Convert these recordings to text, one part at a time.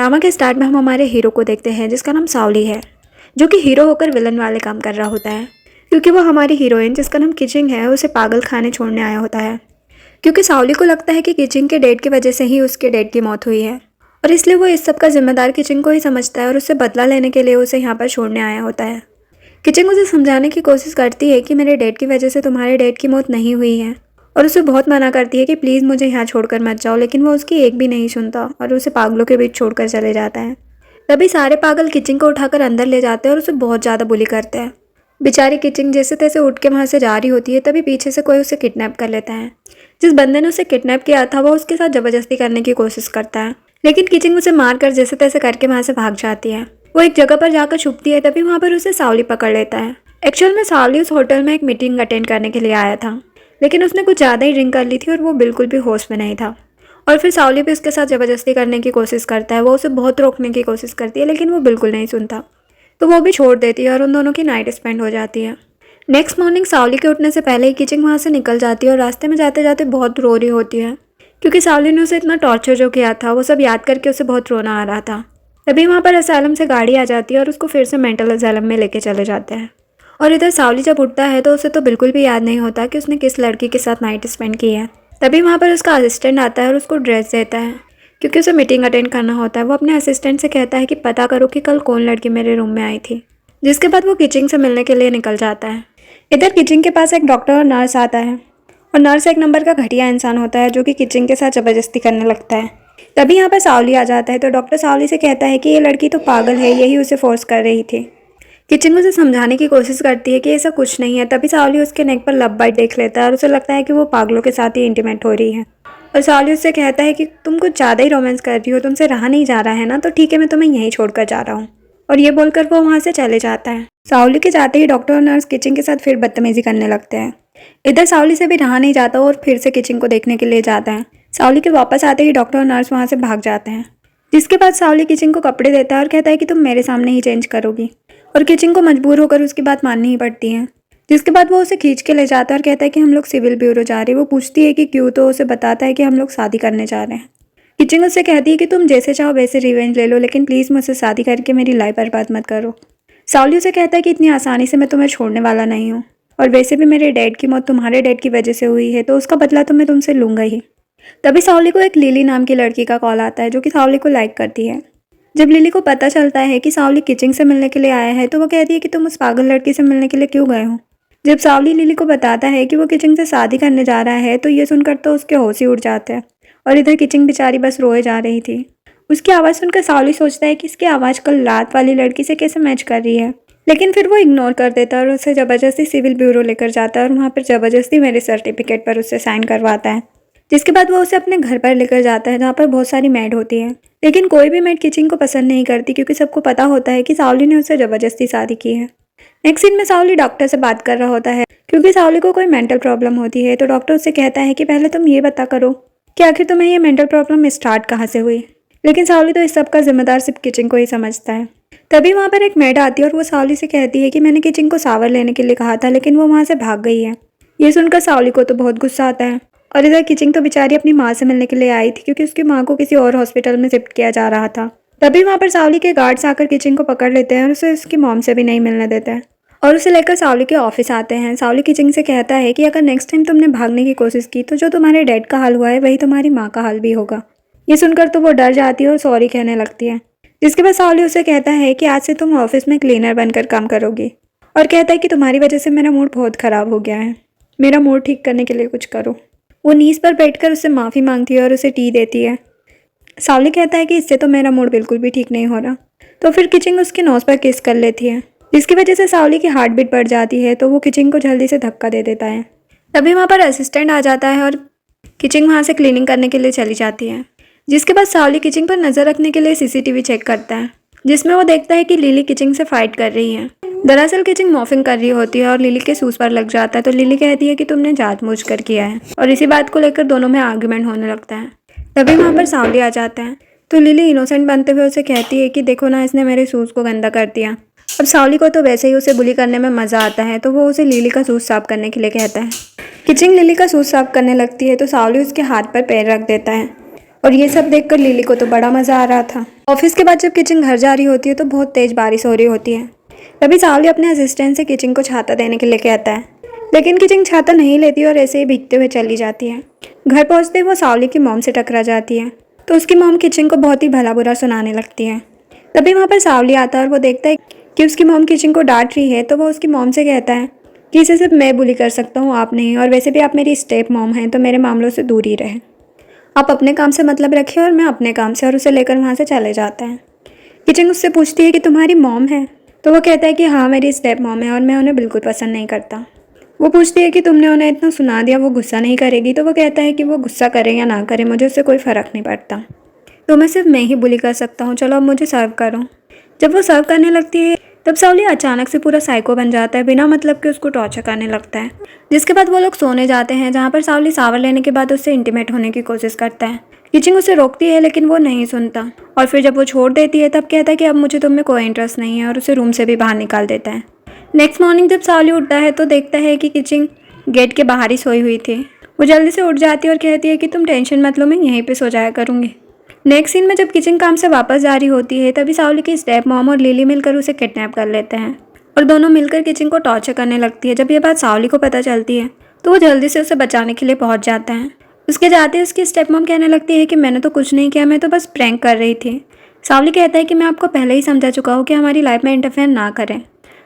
Drama के start में हम हमारे हीरो को देखते हैं जिसका नाम सावली है, जो कि हीरो होकर विलन वाले काम कर रहा होता है। क्योंकि वो हमारी हीरोइन जिसका नाम किचिंग है उसे पागल खाने छोड़ने आया होता है। क्योंकि सावली को लगता है कि किचिंग के डेड की वजह से ही उसके डेड की मौत हुई है, और इसलिए वो इस सब का जिम्मेदार किचिंग को ही समझता है और उससे बदला लेने के लिए उसे यहाँ पर छोड़ने आया होता है। किचिंग उसे समझाने की कोशिश करती है कि मेरे डेड की वजह से तुम्हारे डेड की मौत नहीं हुई है, और उसे बहुत मना करती है कि प्लीज़ मुझे यहाँ छोड़कर मत जाओ, लेकिन वो उसकी एक भी नहीं सुनता और उसे पागलों के बीच छोड़कर चले जाता है। तभी सारे पागल किचिंग को उठाकर अंदर ले जाते हैं और उसे बहुत ज़्यादा बुली करते हैं। बेचारी किचिंग जैसे तैसे उठ के वहाँ से जा रही होती है, तभी पीछे से कोई उसे किडनैप कर लेता है। जिस बंदे ने उसे किडनैप किया था वो उसके साथ ज़बरदस्ती करने की कोशिश करता है, लेकिन किचिंग उसे मारकर जैसे तैसे करके वहाँ से भाग जाती है। वो एक जगह पर जाकर छुपती है, तभी वहाँ पर उसे सावली पकड़ लेता है। एक्चुअल में सावली उस होटल में एक मीटिंग अटेंड करने के लिए आया था, लेकिन उसने कुछ ज़्यादा ही ड्रिंक कर ली थी और वो बिल्कुल भी होश में नहीं था। और फिर सावली भी उसके साथ ज़बरदस्ती करने की कोशिश करता है। वो उसे बहुत रोकने की कोशिश करती है, लेकिन वो बिल्कुल नहीं सुनता, तो वो भी छोड़ देती है और उन दोनों की नाइट स्पेंड हो जाती है। नेक्स्ट मॉर्निंग सावली के उठने से पहले ही किचिंग वहाँ से निकल जाती है और रास्ते में जाते जाते बहुत रो रही होती है, क्योंकि सावली ने उसे इतना टॉर्चर जो किया था वो सब याद करके उसे बहुत रोना आ रहा था। तभी वहाँ पर असाइलम से गाड़ी आ जाती है और उसको फिर से मेंटल असाइलम में लेके चले जाते हैं। और इधर सावली जब उठता है तो उसे तो बिल्कुल भी याद नहीं होता कि उसने किस लड़की के साथ नाइट स्पेंड की है। तभी वहाँ पर उसका असिस्टेंट आता है और उसको ड्रेस देता है, क्योंकि उसे मीटिंग अटेंड करना होता है। वो अपने असिस्टेंट से कहता है कि पता करो कि कल कौन लड़की मेरे रूम में आई थी। जिसके बाद वो किचिंग से मिलने के लिए निकल जाता है। इधर किचिंग के पास एक डॉक्टर और नर्स आता है, और नर्स एक नंबर का घटिया इंसान होता है जो कि किचिंग के साथ ज़बरदस्ती करने लगता है। तभी यहाँ पर सावली आ जाता है, तो डॉक्टर सावली से कहता है कि ये लड़की तो पागल है, यही उसे फोर्स कर रही थी। किचिंग उसे समझाने की कोशिश करती है कि ऐसा कुछ नहीं है। तभी सावली उसके नेक पर लव बाइट देख लेता है और उसे लगता है कि वो पागलों के साथ ही इंटीमेट हो रही है। और सावली उससे कहता है कि तुम कुछ ज़्यादा ही रोमांस कर रही हो, तुमसे रहा नहीं जा रहा है ना, तो ठीक है मैं तुम्हें यहीं छोड़कर जा रहा हूँ। और ये बोलकर वो वहाँ से चले जाता है। सावली के जाते ही डॉक्टर और नर्स किचिंग के साथ फिर बदतमीजी करने लगते हैं। इधर सावली से भी रहा नहीं जाता और फिर से किचिंग को देखने के लिए जाता है। सावली के वापस आते ही डॉक्टर और नर्स वहाँ से भाग जाते हैं। जिसके बाद सावली किचिंग को कपड़े देता है और कहता है कि तुम मेरे सामने ही चेंज करोगी, और किचिंग को मजबूर होकर उसकी बात माननी ही पड़ती है। जिसके बाद वो उसे खींच के ले जाता है और कहता है कि हम लोग सिविल ब्यूरो जा रहे हैं। वो पूछती है कि क्यों, तो उसे बताता है कि हम लोग शादी करने जा रहे हैं। किचिंग उससे कहती है कि तुम जैसे चाहो वैसे रिवेंज ले लो, लेकिन प्लीज़ मुझसे शादी करके मेरी लाइफ बर्बाद मत करो। सावली उसे कहता है कि इतनी आसानी से मैं तुम्हें छोड़ने वाला नहीं हूँ, और वैसे भी मेरे डैड की मौत तुम्हारे डैड की वजह से हुई है, तो उसका बदला तो मैं तुमसे लूँगा ही। तभी सावली को एक लिली नाम की लड़की का कॉल आता है जो कि सावली को लाइक करती है। जब लिली को पता चलता है कि सावली किचिंग से मिलने के लिए आया है, तो वो कहती है कि तुम उस पागल लड़की से मिलने के लिए क्यों गए हो। जब सावली लिली को बताता है कि वो किचिंग से शादी करने जा रहा है, तो ये सुनकर तो उसके होश ही उड़ जाते हैं। और इधर किचिंग बेचारी बस रोए जा रही थी। उसकी आवाज़ सुनकर सावली सोचता है कि इसकी आवाज़ कल रात वाली लड़की से कैसे मैच कर रही है, लेकिन फिर वो इग्नोर कर देता है और उसे ज़बरदस्ती सिविल ब्यूरो लेकर जाता है और वहाँ पर ज़बरदस्ती मेरे सर्टिफिकेट पर उससे साइन करवाता है। जिसके बाद वो उसे अपने घर पर लेकर जाता है, जहाँ पर बहुत सारी मेड होती है, लेकिन कोई भी मेड किचिंग को पसंद नहीं करती, क्योंकि सबको पता होता है कि सावली ने उससे ज़बरदस्ती शादी की है। नेक्स्ट सीन में सावली डॉक्टर से बात कर रहा होता है, क्योंकि सावली को कोई मेंटल प्रॉब्लम होती है। तो डॉक्टर उससे कहता है कि पहले तुम ये बता करो कि आखिर तुम्हें ये मेंटल प्रॉब्लम स्टार्ट कहाँ से हुई। लेकिन सावली तो इस सब का जिम्मेदार सिर्फ किचिंग को ही समझता है। तभी वहाँ पर एक मेड आती है और वो सावली से कहती है कि मैंने किचिंग को शावर लेने के लिए कहा था, लेकिन वो वहाँ से भाग गई है। ये सुनकर सावली को तो बहुत गुस्सा आता है। और इधर किचिंग तो बेचारी अपनी माँ से मिलने के लिए आई थी, क्योंकि उसकी माँ को किसी और हॉस्पिटल में शिफ्ट किया जा रहा था। तभी वहाँ पर सावली के गार्ड्स आकर किचिंग को पकड़ लेते हैं और उसे उसकी मॉम से भी नहीं मिलने देते हैं, और उसे लेकर सावली के ऑफिस आते हैं। सावली किचिंग से कहता है कि अगर नेक्स्ट टाइम तुमने भागने की कोशिश की तो जो तुम्हारे डैड का हाल हुआ है वही तुम्हारी माँ का हाल भी होगा। ये सुनकर तो वो डर जाती है और सॉरी कहने लगती है। जिसके बाद सावली उसे कहता है कि आज से तुम ऑफिस में क्लीनर बनकर काम करोगी, और कहता है कि तुम्हारी वजह से मेरा मूड बहुत ख़राब हो गया है, मेरा मूड ठीक करने के लिए कुछ करो। वो नीज़ पर बैठकर उससे माफ़ी मांगती है और उसे टी देती है। सावली कहता है कि इससे तो मेरा मूड बिल्कुल भी ठीक नहीं हो रहा। तो फिर किचिंग उसके नोज पर किस कर लेती है, जिसकी वजह से सावली की हार्ट बीट बढ़ जाती है। तो वो किचिंग को जल्दी से धक्का दे देता है। तभी वहाँ पर असिस्टेंट आ जाता है और किचिंग वहाँ से क्लीनिंग करने के लिए चली जाती है। जिसके बाद सावली किचिंग पर नज़र रखने के लिए सीसीटीवी चेक करता है, जिसमें वो देखता है कि लिली किचिंग से फाइट कर रही है। दरअसल किचिंग मॉर्फिंग कर रही होती है और लिली के सूज पर लग जाता है। तो लिली कहती है कि तुमने जानबूझ कर किया है, और इसी बात को लेकर दोनों में आर्ग्यूमेंट होने लगता है। तभी वहाँ पर सावली आ जाता है, तो लिली इनोसेंट बनते हुए उसे कहती है कि देखो ना, इसने मेरे शूज़ को गंदा कर दिया। अब सावली को तो वैसे ही उसे बुली करने में मज़ा आता है, तो वो उसे लिली का शूज़ साफ करने के लिए कहता है। किचिंग लिली का शूज़ साफ करने लगती है, तो सावली उसके हाथ पर पैर रख देता है। और ये सब देखकर लिली को तो बड़ा मज़ा आ रहा था। ऑफिस के बाद जब किचन घर जा रही होती है तो बहुत तेज़ बारिश हो रही होती है। तभी सावली अपने असिस्टेंट से किचन को छाता देने के लिए कहता है, लेकिन किचन छाता नहीं लेती और ऐसे ही भीगते हुए चली जाती है। घर पहुंचते वो सावली की मॉम से टकरा जाती है तो उसकी मॉम किचन को बहुत ही भला बुरा सुनाने लगती है। तभी वहाँ पर सावली आता है और वो देखता है कि उसकी मॉम किचन को डांट रही है तो वो उसकी मॉम से कहता है कि इसे सिर्फ मैं बुली कर सकता हूँ, आप नहीं, और वैसे भी आप मेरी स्टेप मॉम हैं तो मेरे मामलों से दूर ही रहे। आप अपने काम से मतलब रखिए और मैं अपने काम से, और उसे लेकर वहाँ से चले जाता है। किचन उससे पूछती है कि तुम्हारी मॉम है, तो वो कहता है कि हाँ मेरी स्टेप मॉम है और मैं उन्हें बिल्कुल पसंद नहीं करता। वो पूछती है कि तुमने उन्हें इतना सुना दिया, वो गुस्सा नहीं करेगी? तो वो कहता है कि वो गुस्सा करे या ना करे मुझे उससे कोई फ़र्क नहीं पड़ता, तो मैं सिर्फ मैं ही बुली कर सकता हूँ, चलो अब मुझे सर्व करो। जब वो सर्व करने लगती है तब सावली अचानक से पूरा साइको बन जाता है, बिना मतलब के उसको टॉर्चर करने लगता है। जिसके बाद वो लोग सोने जाते हैं, जहाँ पर सावली शावर लेने के बाद उससे इंटीमेट होने की कोशिश करता है। किचिंग उसे रोकती है लेकिन वो नहीं सुनता, और फिर जब वो छोड़ देती है तब कहता है कि अब मुझे तुम में कोई इंटरेस्ट नहीं है, और उसे रूम से भी बाहर निकाल देता है। नेक्स्ट मॉर्निंग जब सावली उठता है तो देखता है कि किचिंग गेट के बाहर ही सोई हुई थी। वो जल्दी से उठ जाती है और कहती है कि तुम टेंशन मत लो, मैं यहीं पे सो जाया करूँगी। नेक्स्ट सीन में जब किचन काम से वापस जा रही होती है तभी सावली की स्टेप मॉम और लिली मिलकर उसे किडनैप कर लेते हैं और दोनों मिलकर किचन को टॉर्चर करने लगती है। जब ये बात सावली को पता चलती है तो वो जल्दी से उसे बचाने के लिए पहुंच जाता है। उसके जाते उसकी स्टेप मॉम कहने लगती है कि मैंने तो कुछ नहीं किया, मैं तो बस प्रैंक कर रही थी। सावली कहता है कि मैं आपको पहले ही समझा चुका हूँ कि हमारी लाइफ में इंटरफेयर ना करें,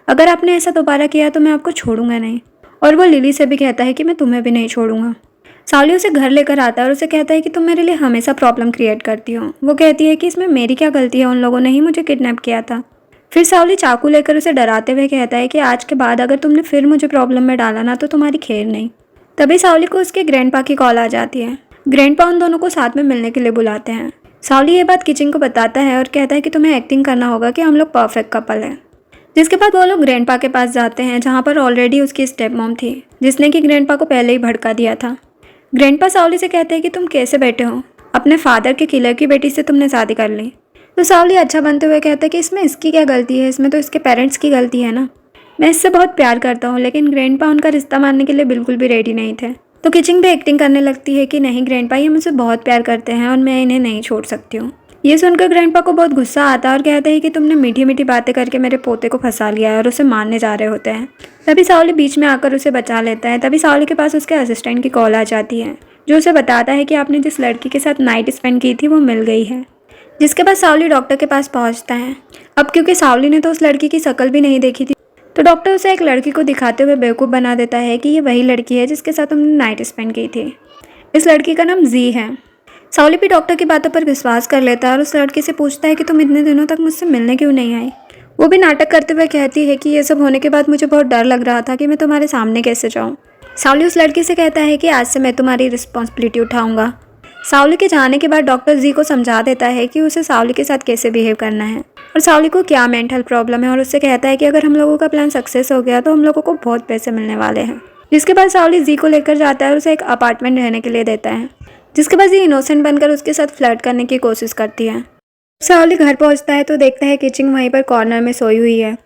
अगर आपने ऐसा दोबारा किया तो मैं आपको छोड़ूंगा नहीं। और वो लिली से भी कहता है कि मैं तुम्हें भी नहीं छोड़ूंगा। सावली उसे घर लेकर आता है और उसे कहता है कि तुम मेरे लिए हमेशा प्रॉब्लम क्रिएट करती हो। वो कहती है कि इसमें मेरी क्या गलती है, उन लोगों ने ही मुझे किडनैप किया था। फिर सावली चाकू लेकर उसे डराते हुए कहता है कि आज के बाद अगर तुमने फिर मुझे प्रॉब्लम में डाला ना तो तुम्हारी खैर नहीं। तभी सावली को उसके ग्रैंडपा की कॉल आ जाती है। ग्रैंडपा उन दोनों को साथ में मिलने के लिए बुलाते हैं। सावली ये बात किचन को बताता है और कहता है कि तुम्हें एक्टिंग करना होगा कि हम लोग परफेक्ट कपल हैं। जिसके बाद वो लोग ग्रैंडपा के पास जाते हैं, जहाँ पर ऑलरेडी उसकी स्टेप मॉम थी जिसने कि ग्रैंडपा को पहले ही भड़का दिया था। ग्रैंडपा सावली से कहते हैं कि तुम कैसे बैठे हो, अपने फादर के किलर की बेटी से तुमने शादी कर ली। तो सावली अच्छा बनते हुए कहता है कि इसमें इसकी क्या गलती है, इसमें तो इसके पेरेंट्स की गलती है ना, मैं इससे बहुत प्यार करता हूँ। लेकिन ग्रैंडपा उनका रिश्ता मानने के लिए बिल्कुल भी रेडी नहीं थे। तो किचन भी एक्टिंग करने लगती है कि नहीं ग्रैंडपा, ये मुझसे बहुत प्यार करते हैं और मैं इन्हें नहीं छोड़ सकती हूँ। ये सुनकर ग्रैंडपा को बहुत गुस्सा आता है और कहते हैं कि तुमने मीठी मीठी बातें करके मेरे पोते को फंसा लिया है, और उसे मारने जा रहे होते हैं। तभी सावली बीच में आकर उसे बचा लेता है। तभी सावली के पास उसके असिस्टेंट की कॉल आ जाती है, जो उसे बताता है कि आपने जिस लड़की के साथ नाइट स्पेंड की थी वो मिल गई है। जिसके बाद सावली डॉक्टर के पास पहुंचता है। अब क्योंकि सावली ने तो उस लड़की की शक्ल भी नहीं देखी थी, तो डॉक्टर उसे एक लड़की को दिखाते हुए बेवकूफ़ बना देता है कि ये वही लड़की है जिसके साथ उन्होंने नाइट स्पेंड की थी। इस लड़की का नाम जी है। सावली भी डॉक्टर की बातों पर विश्वास कर लेता है और उस लड़की से पूछता है कि तुम इतने दिनों तक मुझसे मिलने क्यों नहीं आई। वो भी नाटक करते हुए कहती है कि ये सब होने के बाद मुझे बहुत डर लग रहा था कि मैं तुम्हारे सामने कैसे जाऊँ। सावली उस लड़की से कहता है कि आज से मैं तुम्हारी रिस्पॉन्सिबिलिटी उठाऊंगा। सावली के जाने के बाद डॉक्टर जी को समझा देता है कि उसे सावली के साथ कैसे बिहेव करना है और सावली को क्या मेंटल प्रॉब्लम है, और उससे कहता है कि अगर हम लोगों का प्लान सक्सेस हो गया तो हम लोगों को बहुत पैसे मिलने वाले हैं। जिसके बाद सावली जी को लेकर जाता है और उसे एक अपार्टमेंट रहने के लिए देता है। जिसके बाद ये इनोसेंट बनकर उसके साथ फ्लर्ट करने की कोशिश करती है। सावली घर पहुंचता है तो देखता है किचिंग वहीं पर कॉर्नर में सोई हुई है।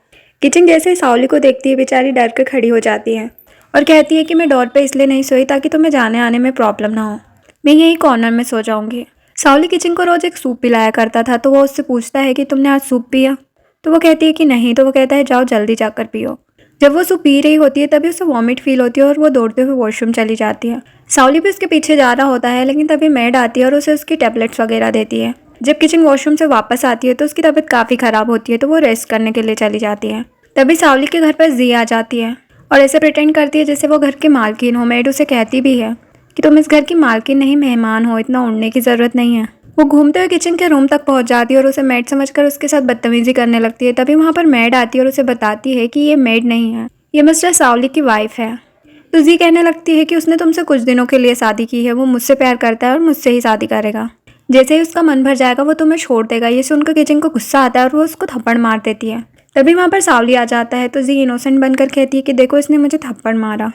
किचिंग जैसे ही सावली को देखती है बेचारी डर कर खड़ी हो जाती है और कहती है कि मैं डोर पे इसलिए नहीं सोई ताकि तुम्हें जाने आने में प्रॉब्लम ना हो, मैं यहीं कॉर्नर में सो जाऊंगी। सावली किचिंग को रोज एक सूप पिलाया करता था, तो वो उससे पूछता है कि तुमने आज सूप पिया, तो वो कहती है कि नहीं। तो वो कहता है जाओ जल्दी जाकर पियो। जब वो सूप पी रही होती है तभी उसे वॉमिट फील होती है और वो दौड़ते हुए वॉशरूम चली जाती है। सावली भी उसके पीछे जा रहा होता है, लेकिन तभी मेड आती है और उसे उसकी टैबलेट्स वगैरह देती है। जब किचिंग वॉशरूम से वापस आती है तो उसकी तबीयत काफ़ी ख़राब होती है, तो वो रेस्ट करने के लिए चली जाती है। तभी सावली के घर पर जी आ जाती है और ऐसे प्रिटेंड करती है जैसे वो घर की मालकिन हो। मेड उसे कहती भी है कि तुम इस घर की मालकिन नहीं मेहमान हो, इतना उड़ने की ज़रूरत नहीं है। वो घूमते हुए किचन के रूम तक पहुंच जाती है और उसे मेड समझकर उसके साथ बदतमीजी करने लगती है। तभी वहाँ पर मेड आती है और उसे बताती है कि ये मेड नहीं है, ये मिस्टर सावली की वाइफ है। तो जी कहने लगती है कि उसने तुमसे कुछ दिनों के लिए शादी की है, वो मुझसे प्यार करता है और मुझसे ही शादी करेगा, जैसे ही उसका मन भर जाएगा वो तुम्हें छोड़ देगा। ये सुनकर किचन को गुस्सा आता है और वो उसको थप्पड़ मार देती है। तभी वहाँ पर सावली आ जाता है तो जी इनोसेंट बनकर कहती है कि देखो इसने मुझे थप्पड़ मारा।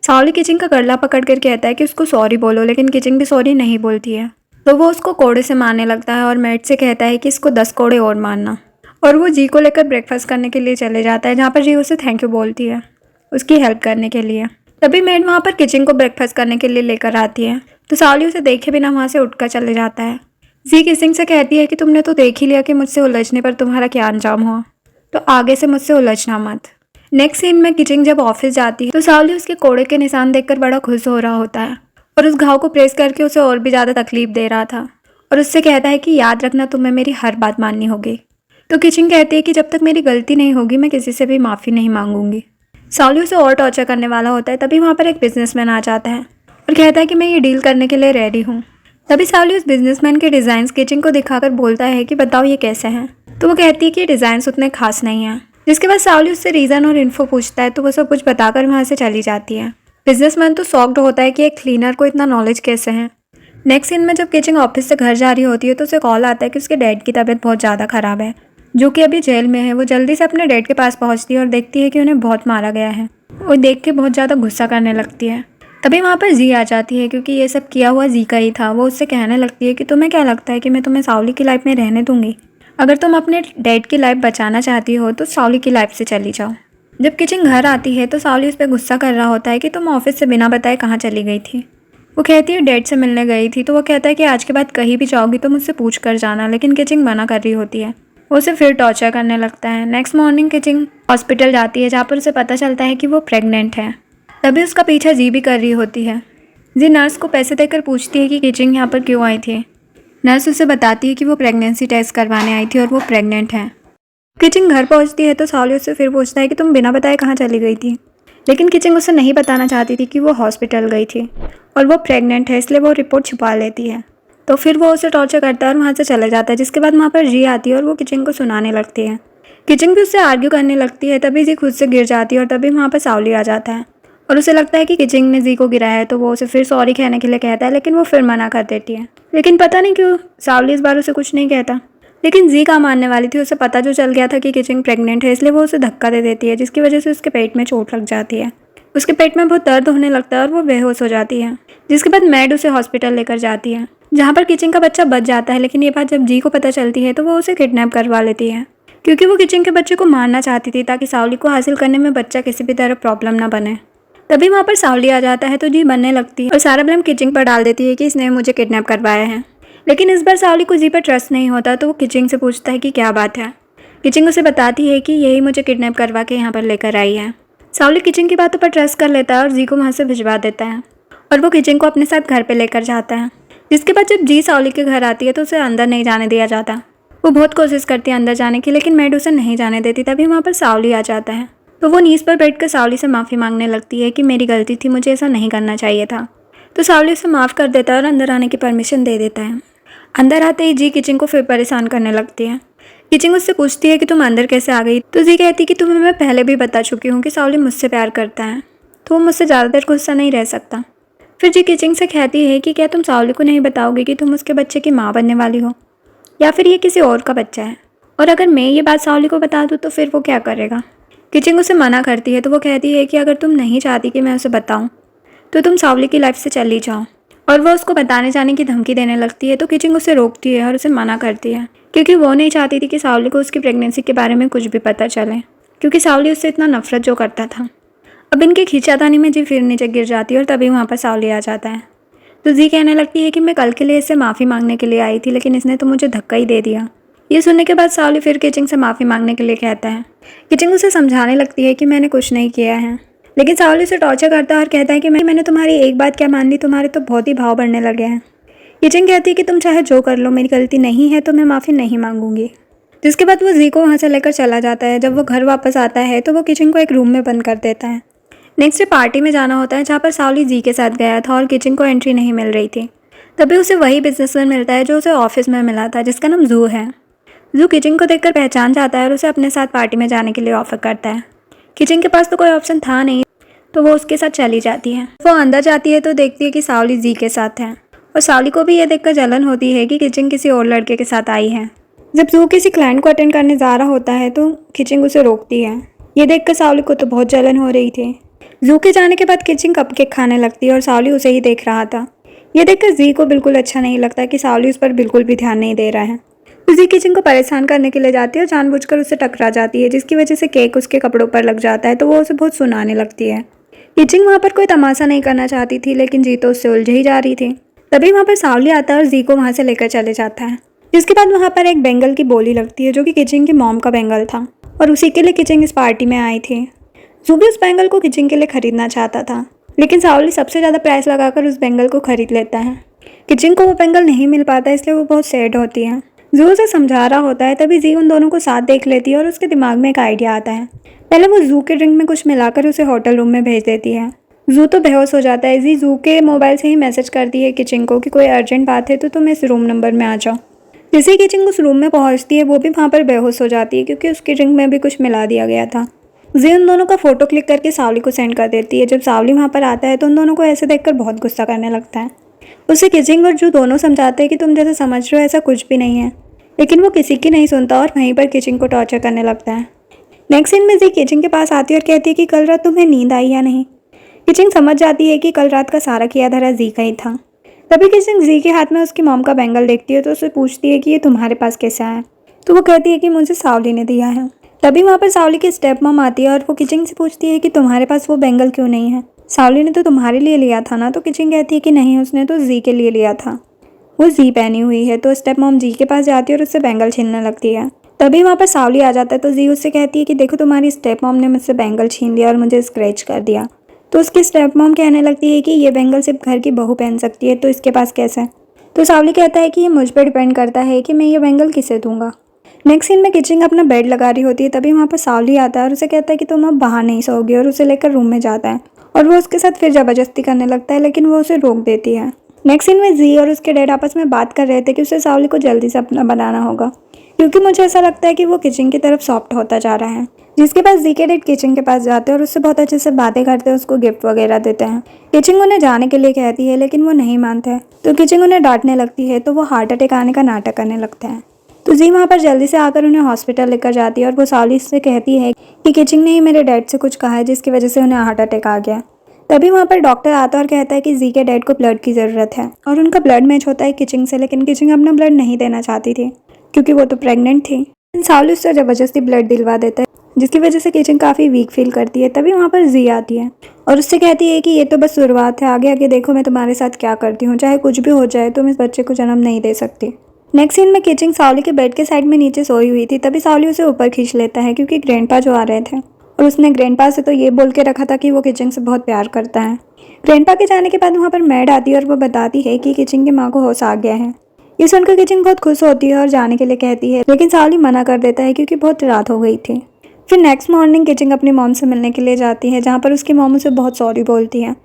सावली किचन का गला पकड़ कर कहता है कि उसको सॉरी बोलो, लेकिन किचन भी सॉरी नहीं बोलती है। तो वो उसको कोड़े से मारने लगता है और मेड से कहता है कि इसको 10 कोड़े और मारना। और वो जी को लेकर ब्रेकफास्ट करने के लिए चले जाता है, जहाँ पर जी उसे थैंक यू बोलती है उसकी हेल्प करने के लिए। तभी मेड वहाँ पर किचन को ब्रेकफास्ट करने के लिए लेकर आती है। तो सावली उसे देखे बिना वहाँ से उठकर चले जाता है। जी किसिंग से कहती है कि तुमने तो देख ही लिया कि मुझसे उलझने पर तुम्हारा क्या अंजाम हुआ, तो आगे से मुझसे उलझना मत। नेक्स्ट सीन में किचिंग जब ऑफिस जाती है तो सावली उसके कोड़े के निशान देखकर बड़ा खुश हो रहा होता है और उस घाव को प्रेस करके उसे और भी ज़्यादा तकलीफ दे रहा था और उससे कहता है कि याद रखना, तुम्हें मेरी हर बात माननी होगी। तो किचिंग कहती है कि जब तक मेरी गलती नहीं होगी मैं किसी से भी माफ़ी नहीं मांगूंगी। सावली उसे और टॉर्चर करने वाला होता है, तभी वहाँ पर एक बिजनेसमैन आ जाता है और कहता है कि मैं ये डील करने के लिए रेडी हूँ। तभी सावली उस बिजनेसमैन के डिज़ाइंस किचिंग को दिखाकर बोलता है कि बताओ ये कैसे हैं। तो वो कहती है कि ये डिज़ाइंस उतने खास नहीं हैं। जिसके बाद सावली उससे रीज़न और इन्फो पूछता है तो वो सब कुछ बताकर वहाँ से चली जाती है। बिजनेसमैन तो शॉक्ड होता है कि एक क्लीनर को इतना नॉलेज कैसे है। नेक्स्ट सीन में जब किचिंग ऑफिस से घर जा रही होती है तो उसे कॉल आता है कि उसके डैड की तबीयत बहुत ज़्यादा ख़राब है, जो कि अभी जेल में है। वो जल्दी से अपने डैड के पास पहुँचती है और देखती है कि उन्हें बहुत मारा गया है। वो देख के बहुत ज़्यादा गुस्सा करने लगती है। तभी वहाँ पर जी आ जाती है क्योंकि ये सब किया हुआ जी का ही था। वो उससे कहने लगती है कि तुम्हें क्या लगता है कि मैं तुम्हें सावली की लाइफ में रहने दूंगी? अगर तुम अपने डैड की लाइफ बचाना चाहती हो तो सावली की लाइफ से चली जाओ। जब किचिंग घर आती है तो सावली उस पर गुस्सा कर रहा होता है कि तुम ऑफिस से बिना बताए कहाँ चली गई थी। वो कहती है डैड से मिलने गई थी। तो वो कहता है कि आज के बाद कहीं भी जाओगी तो मुझसे पूछ कर जाना, लेकिन किचिंग मना कर रही होती है। वो उसे फिर टॉर्चर करने लगता है। नेक्स्ट मॉर्निंग किचिंग हॉस्पिटल जाती है जहाँ पर उसे पता चलता है कि वो प्रेग्नेंट है। तभी उसका पीछा जी भी कर रही होती है। जी नर्स को पैसे देकर पूछती है कि किचिंग यहाँ पर क्यों आई थी। नर्स उसे बताती है कि वो प्रेगनेंसी टेस्ट करवाने आई थी और वो प्रेग्नेंट है। किचिंग घर पहुँचती है तो सावली उससे फिर पूछता है कि तुम बिना बताए कहाँ चली गई थी, लेकिन किचिंग उसे नहीं बताना चाहती थी कि वो हॉस्पिटल गई थी और वो प्रेग्नेंट है, इसलिए वो रिपोर्ट छुपा लेती है। तो फिर वो उसे टॉर्चर करता है और वहाँ से चला जाता है। जिसके बाद वहाँ पर जी आती है और वो किचिंग को सुनाने लगती है। किचिंग भी उससे आर्ग्यू करने लगती है। तभी जी खुद से गिर जाती है और तभी वहाँ पर सावली आ जाता है और उसे लगता है कि किचिंग ने जी को गिराया है। तो वो उसे फिर सॉरी कहने के लिए कहता है, लेकिन वो फिर मना कर देती है। लेकिन पता नहीं क्यों सावली इस बार उसे कुछ नहीं कहता। लेकिन जी का मानने वाली थी, उसे पता जो चल गया था कि किचिंग प्रेग्नेंट है, इसलिए वो उसे धक्का दे देती है, जिसकी वजह से उसके पेट में चोट लग जाती है। उसके पेट में बहुत दर्द होने लगता है और वो बेहोश हो जाती है। जिसके बाद मैड उसे हॉस्पिटल लेकर जाती है जहाँ पर किचिंग का बच्चा बच जाता है। लेकिन ये बात जब जी को पता चलती है तो वो उसे किडनैप करवा लेती है, क्योंकि वो किचिंग के बच्चे को मारना चाहती थी ताकि सावली को हासिल करने में बच्चा किसी भी तरह प्रॉब्लम ना बने। तभी वहाँ पर सावली आ जाता है तो जी बनने लगती है और सारा ब्लेम किचिंग पर डाल देती है कि इसने मुझे किडनैप करवाया है। लेकिन इस बार सावली को जी पर ट्रस्ट नहीं होता तो वो किचिंग से पूछता है कि क्या बात है। किचिंग उसे बताती है कि यही मुझे किडनैप करवा के यहाँ पर लेकर आई है। सावली किचिंग की बातों पर ट्रस्ट कर लेता है और जी को वहाँ से भिजवा देता है और वो किचिंग को अपने साथ घर पर लेकर जाता है। जिसके बाद जब जी सावली के घर आती है तो उसे अंदर नहीं जाने दिया जाता। वो बहुत कोशिश करती है अंदर जाने की, लेकिन मैड उसे नहीं जाने देती। तभी वहाँ पर सावली आ जाता है तो वो नीज पर बैठकर सावली से माफ़ी मांगने लगती है कि मेरी गलती थी, मुझे ऐसा नहीं करना चाहिए था। तो सावली उसे माफ़ कर देता है और अंदर आने की परमिशन दे देता है। अंदर आते ही जी किचिंग को फिर परेशान करने लगती है। किचिंग उससे पूछती है कि तुम अंदर कैसे आ गई। तो जी कहती है कि तुम्हें मैं पहले भी बता चुकी हूँ कि सावली मुझसे प्यार करता है, तो वो मुझसे ज़्यादा देर गुस्सा नहीं रह सकता। फिर जी किचिंग से कहती है कि क्या तुम सावली को नहीं बताओगे कि तुम उसके बच्चे की माँ बनने वाली हो, या फिर ये किसी और का बच्चा है, और अगर मैं ये बात सावली को बता दूँ तो फिर वो क्या करेगा। किचिंग उसे मना करती है तो वो कहती है कि अगर तुम नहीं चाहती कि मैं उसे बताऊं तो तुम सावली की लाइफ से चली जाओ, और वो उसको बताने जाने की धमकी देने लगती है। तो किचिंग उसे रोकती है और उसे मना करती है क्योंकि वो नहीं चाहती थी कि सावली को उसकी प्रेगनेंसी के बारे में कुछ भी पता चले, क्योंकि सावली उससे इतना नफरत जो करता था। अब इनके खींचातानी में जी फिर नीचे गिर जाती है और तभी वहाँ पर सावली आ जाता है। तो जी कहने लगती है कि मैं कल के लिए इससे माफ़ी मांगने के लिए आई थी, लेकिन इसने तो मुझे धक्का ही दे दिया। ये सुनने के बाद सावली फिर किचिंग से माफ़ी मांगने के लिए कहता है। किचिंग उसे समझाने लगती है कि मैंने कुछ नहीं किया है, लेकिन सावली उसे टॉर्चर करता है और कहता है कि मैंने तुम्हारी एक बात क्या मान ली, तुम्हारे तो बहुत ही भाव बढ़ने लगे हैं। किचिंग कहती है कि तुम चाहे जो कर लो, मेरी गलती नहीं है तो मैं माफ़ी नहीं मांगूंगी। जिसके बाद वो जी को वहाँ से लेकर चला जाता है। जब वो घर वापस आता है तो वो किचिंग को एक रूम में बंद कर देता है। नेक्स्ट डे पार्टी में जाना होता है जहाँ पर सावली जी के साथ गया था और किचिंग को एंट्री नहीं मिल रही थी। तभी उसे वही बिजनेसमैन मिलता है जो उसे ऑफिस में मिला था, जिसका नाम जू है। जू किचिंग को देखकर पहचान जाता है और उसे अपने साथ पार्टी में जाने के लिए ऑफर करता है। किचिंग के पास तो कोई ऑप्शन था नहीं, तो वो उसके साथ चली जाती है। वो अंदर जाती है तो देखती है कि सावली जी के साथ है, और सावली को भी ये देखकर जलन होती है कि किचिंग किसी और लड़के के साथ आई है। जब जू किसी क्लाइंट को अटेंड करने जा रहा होता है तो किचिंग उसे रोकती है। ये देखकर सावली को तो बहुत जलन हो रही थी। जू के जाने के बाद किचिंग कपकेक खाने लगती है और सावली उसे ही देख रहा था। ये देखकर जी को बिल्कुल अच्छा नहीं लगता कि सावली उस पर बिल्कुल भी ध्यान नहीं दे रहा है। जी किचिंग को परेशान करने के लिए जाती है और जानबूझकर उससे टकरा जाती है, जिसकी वजह से केक उसके कपड़ों पर लग जाता है। तो वो उसे बहुत सुनाने लगती है। किचिंग वहाँ पर कोई तमाशा नहीं करना चाहती थी, लेकिन जी तो उससे उलझ ही जा रही थी। तभी वहाँ पर सावली आता है और जी को वहाँ से लेकर चले जाता है। जिसके बाद वहाँ पर एक बेंगल की बोली लगती है जो कि किचिंग की मॉम का बेंगल था और उसी के लिए किचिंग इस पार्टी में आई थी। जू भी उस बेंगल को किचिंग के लिए खरीदना चाहता था, लेकिन सावली सबसे ज़्यादा प्राइस लगाकर उस बेंगल को खरीद लेता है। किचिंग को वो बेंगल नहीं मिल पाता, इसलिए वो बहुत सैड होती है। जू उसे समझा रहा होता है, तभी जी उन दोनों को साथ देख लेती है और उसके दिमाग में एक आइडिया आता है। पहले वो जू के ड्रिंक में कुछ मिलाकर उसे होटल रूम में भेज देती है। जू तो बेहोश हो जाता है। जी जू के मोबाइल से ही मैसेज करती है किचिंग को कि कोई अर्जेंट बात है तो तुम इस रूम नंबर में आ जाओ। जैसे ही किचिंग उस रूम में पहुंचती है, वो भी वहाँ पर बेहोश हो जाती है क्योंकि उसकी ड्रिंक में भी कुछ मिला दिया गया था। जी उन दोनों का फोटो क्लिक करके सावली को सेंड कर देती है। जब सावली वहाँ पर आता है तो उन दोनों को ऐसे देखकर बहुत गुस्सा करने लगता है। उसे किचिंग और जू दोनों समझाते हैं कि तुम जैसे समझ रहे हो ऐसा कुछ भी नहीं है, लेकिन वो किसी की नहीं सुनता और वहीं पर किचिंग को टॉर्चर करने लगता है। नेक्स्ट सीन में जी किचिंग के पास आती है और कहती है कि कल रात तुम्हें नींद आई या नहीं। किचिंग समझ जाती है कि कल रात का सारा किया धरा जी का ही था। तभी किचिंग जी के हाथ में उसकी मॉम का बेंगल देखती है तो उससे पूछती है कि ये तुम्हारे पास कैसे आया। तो वो कहती है कि मुझे सावली ने दिया है। तभी वहाँ पर सावली की स्टेप मॉम आती है और वो किचिंग से पूछती है कि तुम्हारे पास वो बेंगल क्यों नहीं है, सावली ने तो तुम्हारे लिए लिया था ना। तो किचिंग कहती है कि नहीं, उसने तो जी के लिए लिया था, वो जी पहनी हुई है। तो स्टेप मॉम जी के पास जाती है और उससे बेंगल छीनने लगती है। तभी वहाँ पर सावली आ जाता है तो जी उससे कहती है कि देखो तुम्हारी स्टेप मॉम ने मुझसे बेंगल छीन लिया और मुझे स्क्रैच कर दिया। तो उसकी स्टेप मॉम कहने लगती है कि ये बेंगल सिर्फ घर की बहू पहन सकती है, तो इसके पास कैसे। तो सावली कहता है कि ये मुझ पर डिपेंड करता है कि मैं ये बेंगल किसे दूंगा। नेक्स्ट सीन में किचिंग अपना बेड लगा रही होती है। तभी वहाँ पर सावली आता है और उसे कहता है कि तुम अब बाहर नहीं सोओगे और उसे लेकर रूम में जाता है और वो उसके साथ फिर ज़बरदस्ती करने लगता है, लेकिन वो उसे रोक देती है। नेक्स्ट सीन में जी और उसके डैड आपस में बात कर रहे थे कि उसे सावली को जल्दी से अपना बनाना होगा, क्योंकि मुझे ऐसा लगता है कि वो किचिंग की तरफ सॉफ्ट होता जा रहा है। जिसके पास जी के डैड किचिंग के पास जाते हैं और उससे बहुत अच्छे से बातें करते हैं, उसको गिफ्ट वगैरह देते हैं। किचिंग उन्हें जाने के लिए कहती है, लेकिन वो नहीं मानते हैं। तो किचिंग उन्हें डांटने लगती है, तो वो हार्ट अटैक आने का नाटक करने लगते हैं। तो जी वहाँ पर जल्दी से आकर उन्हें हॉस्पिटल लेकर जाती है और वो सावली से कहती है कि किचिंग ने ही मेरे डैड से कुछ कहा है जिसकी वजह से उन्हें हार्ट अटैक आ गया। तभी वहाँ पर डॉक्टर आता है और कहता है कि जी के डैड को ब्लड की ज़रूरत है और उनका ब्लड मैच होता है किचिंग से, लेकिन किचिंग अपना ब्लड नहीं देना चाहती थी क्योंकि वो तो प्रेग्नेंट थी। सावली उससे ज़बरदस्ती ब्लड दिलवा देता है, जिसकी वजह से किचिंग काफ़ी वीक फील करती है। तभी वहाँ पर जी आती है और उससे कहती है कि ये तो बस शुरुआत है, आगे आगे देखो मैं तुम्हारे साथ क्या करती हूँ, चाहे कुछ भी हो जाए तुम इस बच्चे को जन्म नहीं दे सकती। नेक्स्ट सीन में किचिंग सावली के बेड के साइड में नीचे सोई हुई थी। तभी सावली उसे ऊपर खींच लेता है क्योंकि ग्रैंडपा जो आ रहे थे और उसने ग्रैंडपा से तो ये बोल के रखा था कि वो किचिंग से बहुत प्यार करता है। ग्रैंडपा के जाने के बाद वहाँ पर मैड आती है और वो बताती है कि किचिंग की माँ को होश आ गया है। ये सुनकर किचिंग बहुत खुश होती है और जाने के लिए कहती है, लेकिन सावली मना कर देता है क्योंकि बहुत रात हो गई थी। फिर नेक्स्ट मॉर्निंग किचिंग अपनी मॉम से मिलने के लिए जाती है, जहाँ पर उसकी मॉम उसे बहुत सॉरी बोलती है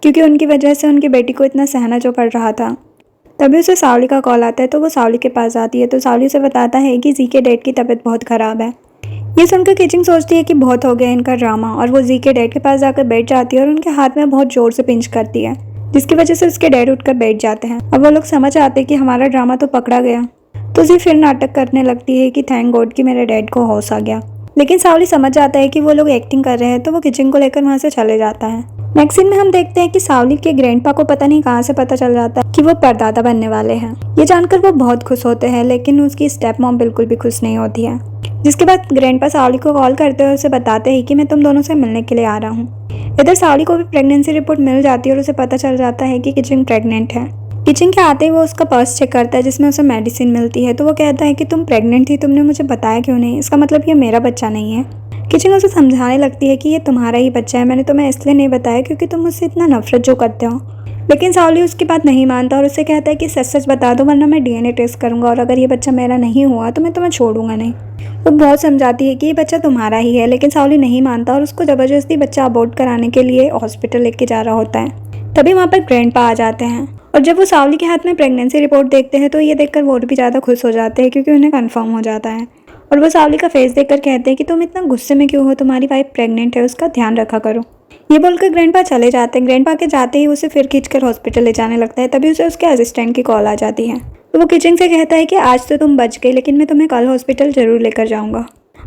क्योंकि उनकी वजह से उनकी बेटी को इतना सहना जो पड़ रहा था। तभी उसे सावली का कॉल आता है तो वो सावली के पास जाती है। तो सावली उसे बताता है कि जी के डैड की तबीयत बहुत ख़राब है। ये सुनकर किचिंग सोचती है कि बहुत हो गया इनका ड्रामा और वो जी के डैड के पास जाकर बैठ जाती है और उनके हाथ में बहुत ज़ोर से पिंच करती है, जिसकी वजह से उसके डैड उठकर बैठ जाते हैं और वो लोग समझ आते हैं कि हमारा ड्रामा तो पकड़ा गया। तो जी फिर नाटक करने लगती है कि थैंक गॉड कि मेरे डैड को होश आ गया, लेकिन सावली समझ जाता है कि वो लोग एक्टिंग कर रहे हैं तो वो किचिंग को लेकर वहाँ से चले जाता है। नेक्स्ट सीन में हम देखते हैं कि सावली के ग्रैंडपा को पता नहीं कहाँ से पता चल जाता है कि वो परदादा बनने वाले हैं। ये जानकर वो बहुत खुश होते हैं, लेकिन उसकी स्टेप मॉम बिल्कुल भी खुश नहीं होती है। जिसके बाद ग्रैंडपा सावली को कॉल करते हुए उसे बताते हैं कि मैं तुम दोनों से मिलने के लिए आ रहा हूँ। इधर सावली को भी प्रेगनेंसी रिपोर्ट मिल जाती है और उसे पता चल जाता है कि किचिंग प्रेग्नेंट है। किचिंग के आते ही वो उसका पर्स चेक करता है जिसमें उसे मेडिसिन मिलती है। तो वो कहता है कि तुम प्रेग्नेंट थी, तुमने मुझे बताया क्यों नहीं, इसका मतलब ये मेरा बच्चा नहीं है। किचिंग उसे समझाने लगती है कि ये तुम्हारा ही बच्चा है, मैंने तुम्हें इसलिए नहीं बताया क्योंकि तुम मुझसे इतना नफरत जो करते हो। लेकिन सावली उसकी बात नहीं मानता और उससे कहता है कि सच सच बता दो वरना मैं डीएनए टेस्ट करूंगा और अगर ये बच्चा मेरा नहीं हुआ तो मैं तुम्हें छोड़ूंगा नहीं। वो बहुत समझाती है कि ये बच्चा तुम्हारा ही है, लेकिन सावली नहीं मानता और उसको ज़बरदस्ती बच्चा अबॉर्ट कराने के लिए हॉस्पिटल लेके जा रहा होता है। तभी वहाँ पर ग्रैंडपा आ जाते हैं और जब वो सावली के हाथ में प्रेगनेंसी रिपोर्ट देखते हैं तो ये देखकर वो भी ज़्यादा खुश हो जाते हैं क्योंकि उन्हें कंफर्म हो जाता है। और वो सावली का फेस देखकर कहते हैं कि तुम इतना गुस्से में क्यों हो, तुम्हारी वाइफ प्रेग्नेंट है, उसका ध्यान रखा करो। ये बोलकर ग्रैंडपा चले जाते हैं। ग्रैंडपा के जाते ही उसे फिर खींचकर हॉस्पिटल ले जाने लगता है। तभी उसे उसके असिस्टेंट की कॉल आ जाती है। तो वो किचिंग से कहता है कि आज तो तुम बच गई, लेकिन मैं तुम्हें कल हॉस्पिटल जरूर लेकर जाऊँगा।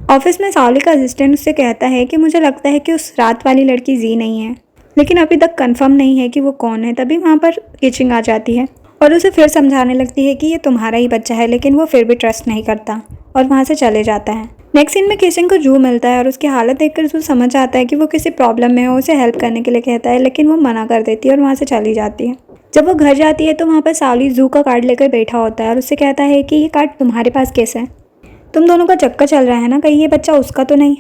ऑफिस में सावली का असिस्टेंट उससे कहता है कि मुझे लगता है कि उस रात वाली लड़की जी नहीं है, लेकिन अभी तक कंफर्म नहीं है कि वो कौन है। तभी वहाँ पर किचिंग आ जाती है और उसे फिर समझाने लगती है कि ये तुम्हारा ही बच्चा है, लेकिन वो फिर भी ट्रस्ट नहीं करता और वहाँ से चले जाता है। नेक्स्ट सीन में किचिंग को जू मिलता है और उसकी हालत देखकर जू समझ आता है कि वो किसी प्रॉब्लम में है। उसे हेल्प करने के लिए कहता है, लेकिन वो मना कर देती है और वहाँ से चली जाती है। जब वो घर जाती है तो वहाँ पर सावली जू का कार्ड लेकर बैठा होता है और उससे कहता है कि ये कार्ड तुम्हारे पास कैसे है, तुम दोनों का चक्कर चल रहा है ना, कहीं ये बच्चा उसका तो नहीं।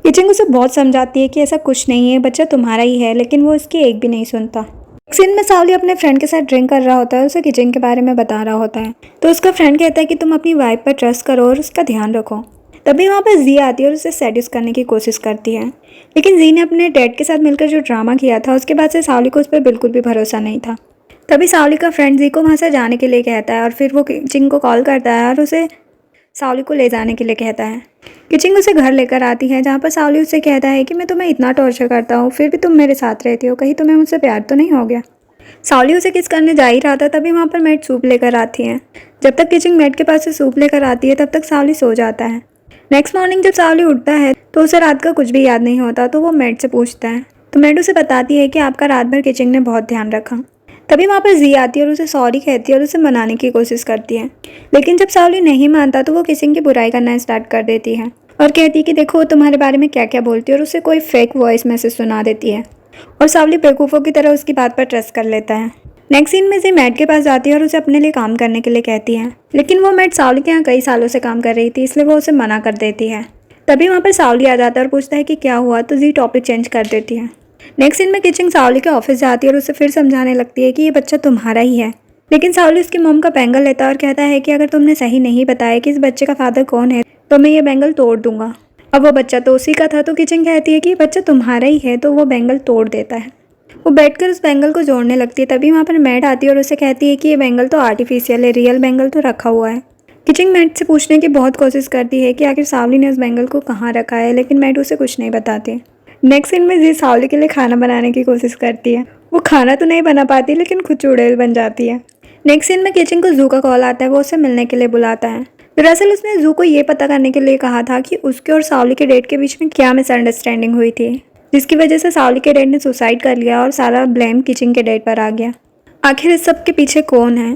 किचिंग उसे बहुत समझाती है कि ऐसा कुछ नहीं है, बच्चा तुम्हारा ही है, लेकिन वो इसकी एक भी नहीं सुनता। सीन में सावली अपने फ्रेंड के साथ ड्रिंक कर रहा होता है, उसे किचिंग के बारे में बता रहा होता है। तो उसका फ्रेंड कहता है कि तुम अपनी वाइफ पर ट्रस्ट करो और उसका ध्यान रखो। तभी वहाँ पर जी आती है और उसे सेड्यूस करने की कोशिश करती है, लेकिन जी ने अपने डैड के साथ मिलकर जो ड्रामा किया था उसके बाद से सावली को उस पर बिल्कुल भी भरोसा नहीं था। तभी सावली का फ्रेंड जी को वहाँ से जाने के लिए कहता है और फिर वो किचिंग को कॉल करता है और उसे सावली को ले जाने के लिए कहता है। किचिंग उसे घर लेकर आती है, जहाँ पर सावली उससे कहता है कि मैं तुम्हें इतना टॉर्चर करता हूँ फिर भी तुम मेरे साथ रहती हो, कहीं तुम्हें मुझसे प्यार तो नहीं हो गया। सावली उसे किस करने जा ही रहा था, तभी वहाँ पर मैट सूप लेकर आती है। जब तक किचिंग मैट के पास से सूप लेकर आती है तब तक सावली सो जाता है। नेक्स्ट मॉर्निंग जब सावली उठता है तो उसे रात का कुछ भी याद नहीं होता, तो वो मैट से पूछता है। तो मैट उसे बताती है कि आपका रात भर किचिंग ने बहुत ध्यान रखा। तभी वहाँ पर जी आती है और उसे सॉरी कहती है और उसे मनाने की कोशिश करती है, लेकिन जब सावली नहीं मानता तो वो किचिंग की बुराई करना स्टार्ट कर देती है और कहती है कि देखो वो तुम्हारे बारे में क्या क्या बोलती है, और उसे कोई फेक वॉइस मैसेज सुना देती है और सावली बेवकूफ़ों की तरह उसकी बात पर ट्रस्ट कर लेता है। नेक्स्ट सीन में जी मैट के पास जाती है और उसे अपने लिए काम करने के लिए कहती है, लेकिन वो मैट सावली के यहाँ कई सालों से काम कर रही थी, इसलिए वो उसे मना कर देती है। तभी वहाँ पर सावली आ जाता है और पूछता है कि क्या हुआ, तो जी टॉपिक चेंज कर देती है। नेक्स्ट सीन में किचिंग सावली के ऑफिस जाती है और उसे फिर समझाने लगती है कि ये बच्चा तुम्हारा ही है, लेकिन सावली उसकी मॉम का बैंगल लेता है और कहता है कि अगर तुमने सही नहीं बताया कि इस बच्चे का फादर कौन है तो मैं ये बैंगल तोड़ दूंगा। अब वो बच्चा तो उसी का था, तो किचिंग कहती है कि ये बच्चा तुम्हारा ही है, तो वो बैंगल तोड़ देता है। वो बैठकर उस बैंगल को जोड़ने लगती है। तभी वहाँ पर मैट आती है और उसे कहती है कि ये बैंगल तो आर्टिफिशियल है, रियल बैंगल तो रखा हुआ है। किचिंग मैट से पूछने की बहुत कोशिश करती है कि आखिर सावली ने उस बैंगल को कहाँ रखा है, लेकिन मैट उसे कुछ नहीं बताती। नेक्स्ट सीन में जी सावली के लिए खाना बनाने की कोशिश करती है। वो खाना तो नहीं बना पाती, लेकिन खुद चुड़ैल बन जाती है। नेक्स्ट सीन में किचिंग को जू का कॉल आता है, वो उसे मिलने के लिए बुलाता है। दरअसल उसने जू को ये पता करने के लिए कहा था कि उसके और सावली के डेट के बीच में क्या मिसअंडरस्टैंडिंग हुई थी, जिसकी वजह से सावली के डेड ने सुसाइड कर लिया और सारा ब्लेम किचिंग के डेड पर आ गया। आखिर इस सब के पीछे कौन है?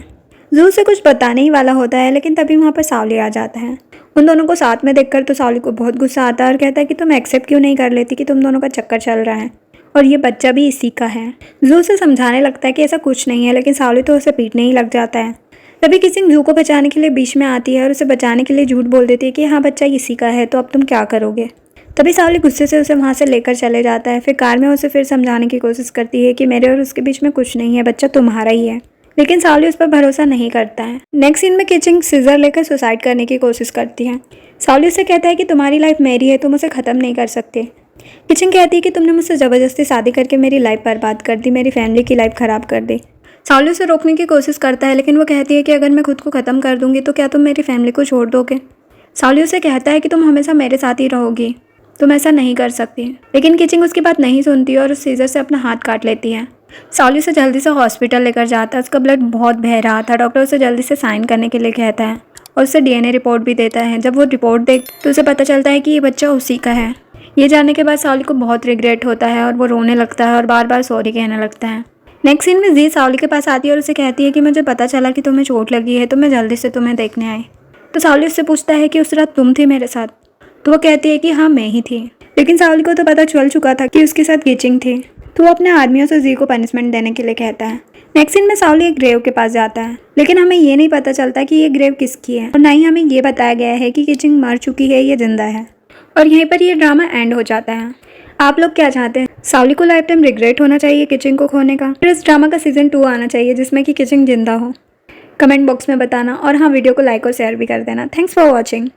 जू से कुछ बताने ही वाला होता है, लेकिन तभी वहाँ पर सावली आ जाता है। उन दोनों को साथ में देखकर तो सावली को बहुत गुस्सा आता है और कहता है कि तुम एक्सेप्ट क्यों नहीं कर लेती कि तुम दोनों का चक्कर चल रहा है और ये बच्चा भी इसी का है। जू से समझाने लगता है कि ऐसा कुछ नहीं है, लेकिन सावली तो उसे पीटने ही लग जाता है। तभी किचिंग जू को बचाने के लिए बीच में आती है और उसे बचाने के लिए झूठ बोल देती है कि हाँ बच्चा इसी का है, तो अब तुम क्या करोगे। तभी सावली गुस्से से उसे वहाँ से लेकर चले जाता है। फिर कार में उसे फिर समझाने की कोशिश करती है कि मेरे और उसके बीच में कुछ नहीं है, बच्चा तुम्हारा ही है, लेकिन सावली उस पर भरोसा नहीं करता है। नेक्स्ट सीन में किचिंग सीजर लेकर सुसाइड करने की कोशिश करती है। सावली से कहता है कि तुम्हारी लाइफ मेरी है, तुम उसे ख़त्म नहीं कर सकते। किचिंग कहती है कि तुमने मुझसे ज़बरदस्ती शादी करके मेरी लाइफ बर्बाद कर दी, मेरी फैमिली की लाइफ ख़राब कर दी। सावली उसे रोकने की कोशिश करता है, लेकिन वो कहती है कि अगर मैं खुद को ख़त्म कर दूंगी तो क्या तुम मेरी फैमिली को छोड़ दोगे। सावली उसे कहता है कि तुम हमेशा मेरे साथ ही रहोगी, तुम ऐसा नहीं कर सकती, लेकिन किचिंग उसकी बात नहीं सुनती और उस सीजर से अपना हाथ काट लेती है। सावली उसे जल्दी से हॉस्पिटल लेकर जाता है। उसका ब्लड बहुत बह रहा था। डॉक्टर उसे जल्दी से साइन करने के लिए कहता है और उसे डीएनए रिपोर्ट भी देता है। जब वो रिपोर्ट देख तो उसे पता चलता है कि ये बच्चा उसी का है। ये जानने के बाद सावली को बहुत रिग्रेट होता है और वो रोने लगता है और बार बार सॉरी कहने लगता है। नेक्स्ट सीन में जी सावली के पास आती है और उसे कहती है कि मुझे पता चला कि तुम्हें चोट लगी है, तो मैं जल्दी से तुम्हें देखने आई। तो सावली उससे पूछता है कि उस रात तुम थी मेरे साथ, तो वो कहती है कि हाँ मैं ही थी, लेकिन सावली को तो पता चल चुका था कि उसके साथ किचिंग थी, तो वो अपने आदमियों से जी को पनिशमेंट देने के लिए कहता है। नेक्स्ट सीन में सावली एक ग्रेव के पास जाता है, लेकिन हमें ये नहीं पता चलता कि ये ग्रेव किसकी है और ना ही हमें ये बताया गया है कि किचिंग मर चुकी है या जिंदा है। और यहीं पर ये ड्रामा एंड हो जाता है। आप लोग क्या चाहते हैं? सावली को लाइफ टाइम रिग्रेट होना चाहिए किचिंग को खोने का, फिर इस ड्रामा का सीजन 2 आना चाहिए जिसमें कि किचिंग जिंदा हो? कमेंट बॉक्स में बताना और हाँ, वीडियो को लाइक और शेयर भी कर देना। Thanks for watching.